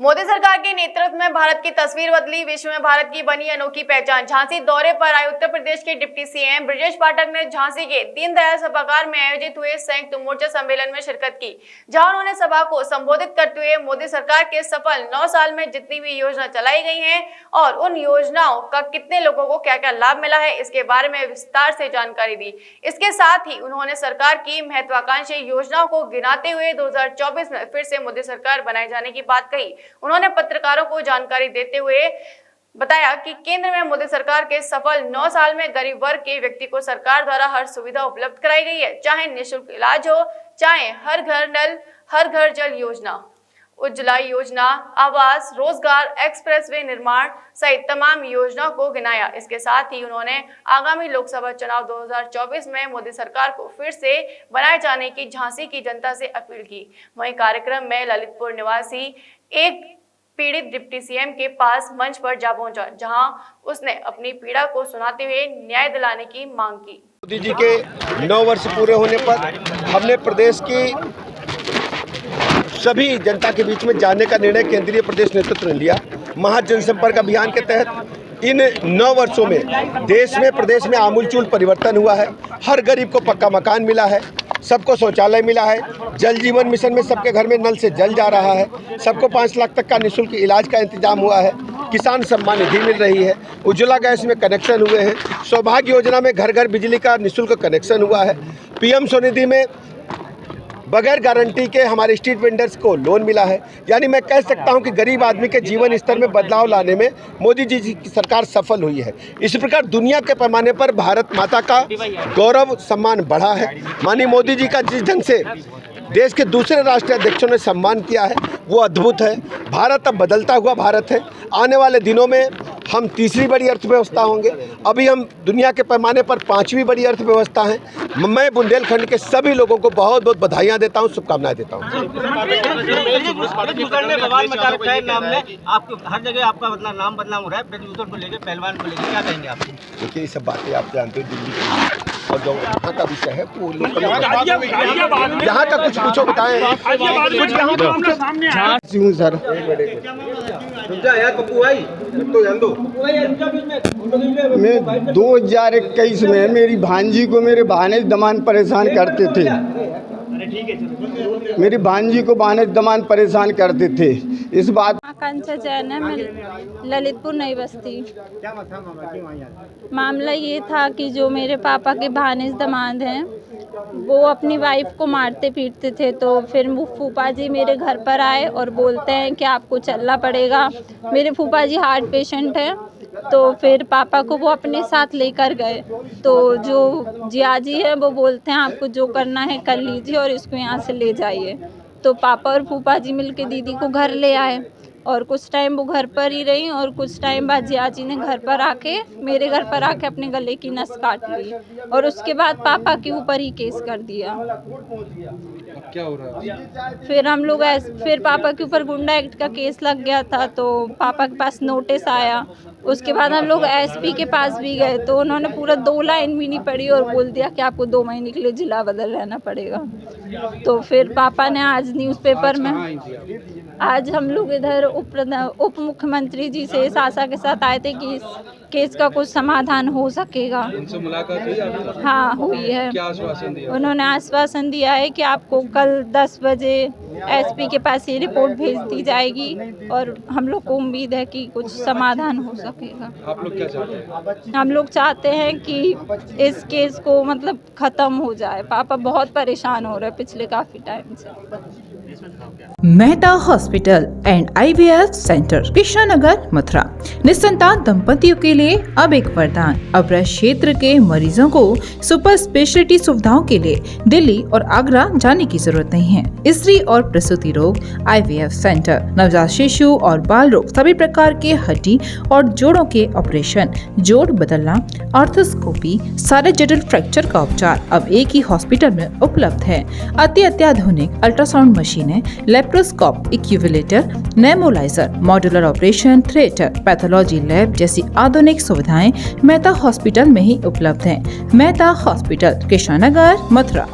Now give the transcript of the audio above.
मोदी सरकार के नेतृत्व में भारत की तस्वीर बदली, विश्व में भारत की बनी अनोखी पहचान। झांसी दौरे पर आए उत्तर प्रदेश के डिप्टी सीएम ब्रजेश पाठक ने झांसी के दीनदयाल सभागार में आयोजित हुए संयुक्त मोर्चा सम्मेलन में शिरकत की, जहां उन्होंने सभा को संबोधित करते हुए मोदी सरकार के सफल 9 साल में जितनी भी योजना चलाई गई हैं और उन योजनाओं का कितने लोगों को क्या क्या लाभ मिला है, इसके बारे में विस्तार से जानकारी दी। इसके साथ ही उन्होंने सरकार की महत्वाकांक्षी योजनाओं को गिनाते हुए 2024 में फिर से मोदी सरकार बनाए जाने की बात कही। उन्होंने पत्रकारों को जानकारी देते हुए बताया कि केंद्र में मोदी सरकार के सफल 9 साल में गरीब वर्ग के व्यक्ति को सरकार द्वारा हर सुविधा उपलब्ध कराई गई है, चाहे निःशुल्क इलाज हो, चाहे हर घर नल, हर घर जल योजना, उज्ज्वला योजना, आवास, रोजगार, एक्सप्रेसवे निर्माण सहित तमाम योजनाओं को गिनाया। इसके साथ ही उन्होंने आगामी लोकसभा चुनाव 2024 में मोदी सरकार को फिर से बनाए जाने की झांसी की जनता से अपील की। वहीं कार्यक्रम में ललितपुर निवासी एक पीड़ित डिप्टी सीएम के पास मंच पर जा पहुंचा, जहां उसने अपनी पीड़ा को सुनाते हुए न्याय दिलाने की मांग की। मोदी जी के 9 वर्ष पूरे होने पर हमने प्रदेश की सभी जनता के बीच में जाने का निर्णय केंद्रीय प्रदेश नेतृत्व ने लिया। महाजनसंपर्क अभियान के तहत इन 9 वर्षों में देश में प्रदेश में आमूलचूल परिवर्तन हुआ है। हर गरीब को पक्का मकान मिला है, सबको शौचालय मिला है, जल जीवन मिशन में सबके घर में नल से जल जा रहा है, सबको 5 लाख तक का निःशुल्क इलाज का इंतजाम हुआ है, किसान सम्मान निधि मिल रही है, उज्ज्वला गैस में कनेक्शन हुए हैं, सौभाग्य योजना में घर घर बिजली का निःशुल्क कनेक्शन हुआ है, पीएम स्वनिधि में बगैर गारंटी के हमारे स्ट्रीट वेंडर्स को लोन मिला है। यानी मैं कह सकता हूं कि गरीब आदमी के जीवन स्तर में बदलाव लाने में मोदी जी की सरकार सफल हुई है। इस प्रकार दुनिया के पैमाने पर भारत माता का गौरव सम्मान बढ़ा है। माननीय मोदी जी का जिस ढंग से देश के दूसरे राष्ट्रीय अध्यक्षों ने सम्मान किया है वो अद्भुत है। भारत अब बदलता हुआ भारत है। आने वाले दिनों में हम तीसरी बड़ी अर्थव्यवस्था होंगे। अभी हम दुनिया के पैमाने पर 5वीं बड़ी अर्थव्यवस्था हैं। मैं बुंदेलखंड के सभी लोगों को बहुत बहुत बधाइयाँ देता हूँ, शुभकामनाएं देता हूँ। हर जगह आपका नाम बदनाम हो रहा है, ब्रजभूषण को लेकर, पहलवान को लेकर, क्या कहेंगे आप? देखिए, ये सब बातें आप जानते हो दिल्ली की, और जो यहाँ का विषय है वो यहाँ का कुछ पूछो, बताएं कुछ यहाँ सर। मैं 2021 में मेरी भांजी को मेरे भानेज दमान परेशान करते थे। मेरी भांजी को भानेज दमान परेशान करते थे। इस बात आकांक्षा जैन है, मैं ललितपुर नई बस्ती। मामला ये था कि जो मेरे पापा के भानेज दमाद हैं वो अपनी वाइफ को मारते पीटते थे, तो फिर फूफा जी मेरे घर पर आए और बोलते हैं कि आपको चलना पड़ेगा। मेरे फूफा जी हार्ट पेशेंट हैं, तो फिर पापा को वो अपने साथ लेकर गए। तो जो जियाजी है वो बोलते हैं आपको जो करना है कर लीजिए और इसको यहाँ से ले जाइए। तो पापा और फूफा जी मिलके दीदी को घर ले आए और कुछ टाइम वो घर पर ही रही और कुछ टाइम बाद जियाजी ने घर पर आके मेरे घर पर आके अपने गले की नस काट ली और उसके बाद पापा के ऊपर ही केस कर दिया। क्या हो रहा है? फिर हम लोग फिर पापा के ऊपर गुंडा एक्ट का केस लग गया था, तो पापा के पास नोटिस आया। उसके बाद हम लोग एसपी के पास भी गए, तो उन्होंने पूरा 2 लाइन भी नहीं पढ़ी और बोल दिया कि आपको 2 महीने के लिए जिला बदल रहना पड़ेगा। तो फिर पापा ने आज न्यूज़पेपर में, आज हम लोग इधर उप मुख्यमंत्री जी से सासा के साथ आए थे कि इस केस का कुछ समाधान हो सकेगा। उनसे मुलाकात हुई? हाँ, हुई है। क्या आश्वासन दिया? उन्होंने आश्वासन दिया है कि आपको कल 10 बजे एसपी के पास ये रिपोर्ट भेज दी जाएगी और हम लोग को उम्मीद है कि कुछ समाधान हो सकेगा। आप लोग क्या चाहते हैं? हम लोग चाहते हैं कि इस केस को मतलब ख़त्म हो जाए। पापा बहुत परेशान हो रहे हैं पिछले काफ़ी टाइम से। Mehta hospital and IVF centre, Krishnanagar, Mathura. निसंतान दंपतियों के लिए अब एक वरदान। अब क्षेत्र के मरीजों को सुपर स्पेशलिटी सुविधाओं के लिए दिल्ली और आगरा जाने की जरूरत नहीं है। स्त्री और प्रसूति रोग IVF सेंटर, नवजात शिशु और बाल रोग, सभी प्रकार के हड्डी और जोड़ों के ऑपरेशन, जोड़ बदलना, आर्थोस्कोपी, सारे जटिल फ्रैक्चर का उपचार अब एक ही हॉस्पिटल में उपलब्ध है। अत्याधुनिक अल्ट्रासाउंड मशीनें, laparoscope, incubator, nebuliser, modular operation theatre, pathology lab जैसी आधुनिक सुविधाएं मेहता हॉस्पिटल में ही उपलब्ध हैं। मेहता हॉस्पिटल, कृष्णानगर, मथुरा।